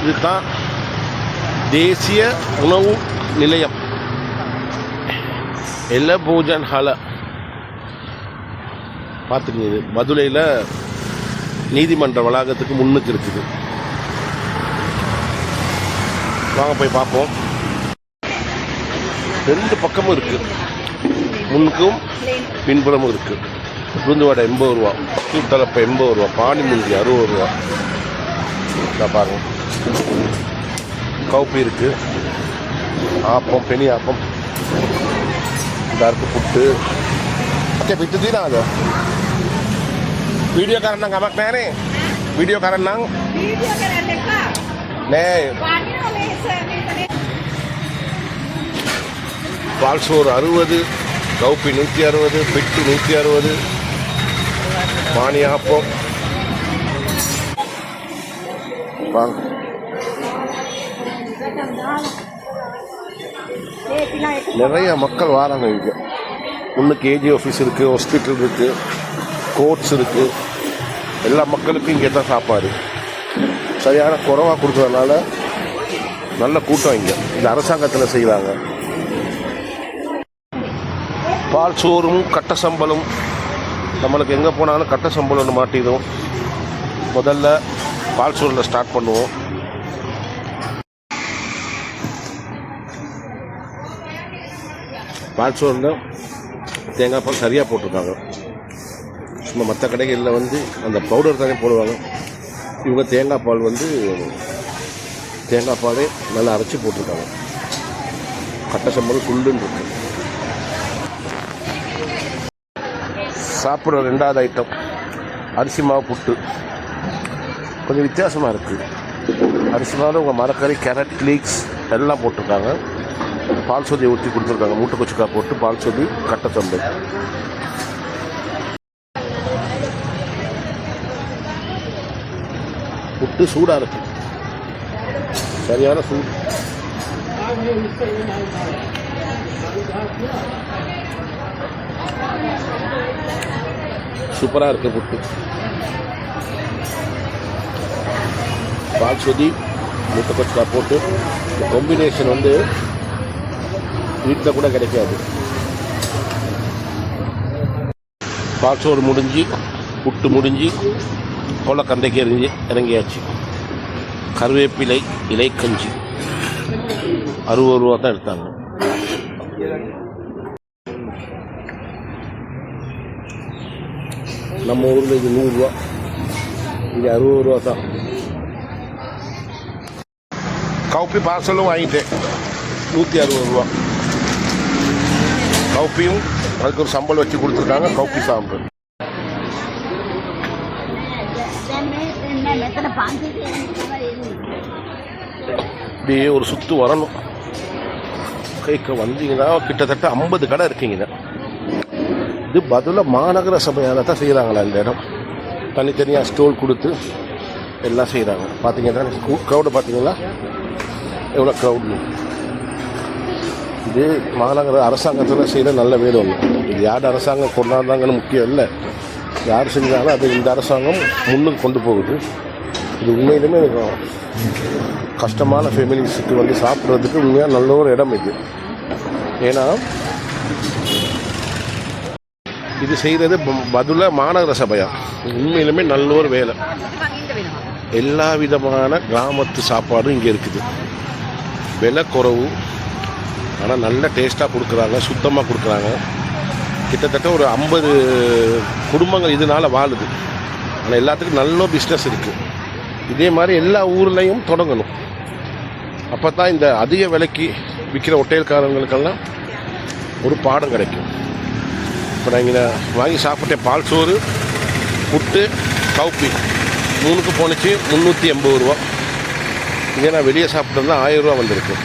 இதுதான் தேசிய உணவு நிலையம் எல்ல பூஜன் ஹால பார்த்துக்கங்க. இது மதுரையில் நீதிமன்ற வளாகத்துக்கு முன்னுக்கு இருக்குது. வாங்க போய் பார்ப்போம். ரெண்டு பக்கமும் இருக்குது, முன்னுக்கும் பின்புறமும் இருக்குது. உளுந்து வடை 80 ரூபா, தூத்தலப்பை 80 ரூபா, பானி முந்தி 60 ரூபா. நான் பாருங்க, கவுப்பி இருக்குது, ஆப்பம் பெனி ஆப்பம் இந்த இருக்கு, புட்டு पिट्टू थी ना आज वीडियो करना गमक नहीं वीडियो करना नहीं பால்சோறு 60, கவுப்பி 160, பிட்டு 160, பானி ஆப்பம். வாங்க, நிறைய மக்கள் வராங்க. இங்கே இன்னும் கேஜி ஆஃபீஸ் இருக்குது, ஹாஸ்பிட்டல் இருக்குது, கோர்ட்ஸ் இருக்குது. எல்லா மக்களுக்கும் இங்கே தான் சாப்பாடு. சரியான குறைவாக கொடுக்குறதுனால நல்ல கூட்டம். இங்கே இந்த அரசாங்கத்தில் செய்கிறாங்க. பால் சோறும் கட்ட சம்பளம். நம்மளுக்கு எங்கே போனாலும் கட்ட சம்பளம்னு மாட்டிடும். முதல்ல பால் சோறில் ஸ்டார்ட் பண்ணுவோம். பால் சோறில் தேங்காய் பால் சரியாக போட்டிருக்காங்க. சும்மா மற்ற கடைகளில் வந்து அந்த பவுடர் தானே போடுவாங்க. இவங்க தேங்காய் பால் வந்து தேங்காய் பாலே நல்லா அரைச்சி போட்டிருக்காங்க. கட்ட சம்பளம் சுள்ளுன்னு இருக்கு. சாப்பிட்ற ரெண்டாவது ஐட்டம் அரிசி மாவு புட்டு. கொஞ்சம் வித்தியாசமாக இருக்குது. அரிசி மாவில் உங்கள் மரக்கறி, கேரட், லீக்ஸ் எல்லாம் போட்டிருக்காங்க. பால் சொதியை ஊற்றி கொடுத்துருக்காங்க. மூட்டை கொச்சுக்காய் போட்டு பால் சொதி, கட்ட சம்பல். புட்டு சூடாக இருக்கு, சரியான சூடு. சூப்பராக இருக்கு புட்டு. பால் சொதி, மூட்டை கொச்சுக்காய் போட்டு காம்பினேஷன் வந்து வீட்டில் கூட கிடைக்காது. பால் சோறு முடிஞ்சு, புட்டு முடிஞ்சு, கொள்ளக்கந்தைக்கு இறங்கியாச்சு. கருவேப்பிலை இலை கஞ்சி 60 ரூபா தான் எடுத்தாங்க. நம்ம ஊரில் இது 100 ரூபா, இங்கே 60 ரூபா தான். கவுப்பி பார்சலும் வாங்கிட்டேன், 160 ரூபா. கவுப்பியும் அதுக்கு ஒரு சம்பல் வச்சு கொடுத்துருக்காங்க. கவுப்பி சாம்பல். இப்படியே ஒரு சுற்று வரணும். கைக்கு வந்தீங்கன்னா கிட்டத்தட்ட 50 கடை இருக்குங்க. இது பதில மாநகர சபையால் தான் செய்கிறாங்களா இந்த இடம். தனித்தனியாக ஸ்டோல் கொடுத்து எல்லாம் செய்கிறாங்க. பார்த்தீங்கன்னா க்ரௌடு பார்த்தீங்களா எவ்வளோ க்ரௌடு. இது மாநகர அரசாங்கத்தில் செய்கிற நல்ல வேலை ஒன்று. இது யார் அரசாங்கம் கொண்டாடுறாங்கன்னு முக்கியம் இல்லை, யார் செஞ்சாலும் அது இந்த அரசாங்கம் முன்னுக்கு கொண்டு போகுது. இது உண்மையிலுமே கஷ்டமான ஃபேமிலிஸுக்கு வந்து சாப்பிட்றதுக்கு உண்மையாக நல்ல ஒரு இடம் இது. ஏன்னா இது செய்கிறது பதில மாநகர சபையா. உண்மையிலுமே நல்ல ஒரு வேலை. எல்லா விதமான கிராமத்து சாப்பாடும் இங்கே இருக்குது. விலை குறவு, ஆனால் நல்ல டேஸ்ட்டாக கொடுக்குறாங்க, சுத்தமாக கொடுக்குறாங்க. கிட்டத்தட்ட ஒரு 50 குடும்பங்கள் இதனால் வாழுது. ஆனால் எல்லாத்துக்கும் நல்ல பிஸ்னஸ் இருக்குது. இதே மாதிரி எல்லா ஊர்லேயும் தொடங்கணும். அப்போ தான் இந்த அதிக விலைக்கு விற்கிற ஹோட்டல்காரங்களுக்கெல்லாம் ஒரு பாடம் கிடைக்கும். இப்போ நான் இங்கே வாங்கி சாப்பிட்டேன். பால் சோறு, புட்டு, கவுப்பி 3க்கு போணுச்சு 380 ரூபா. இங்கே நான் வெளியே சாப்பிட்டதுலாம் 1000 ரூபா வந்திருக்கு.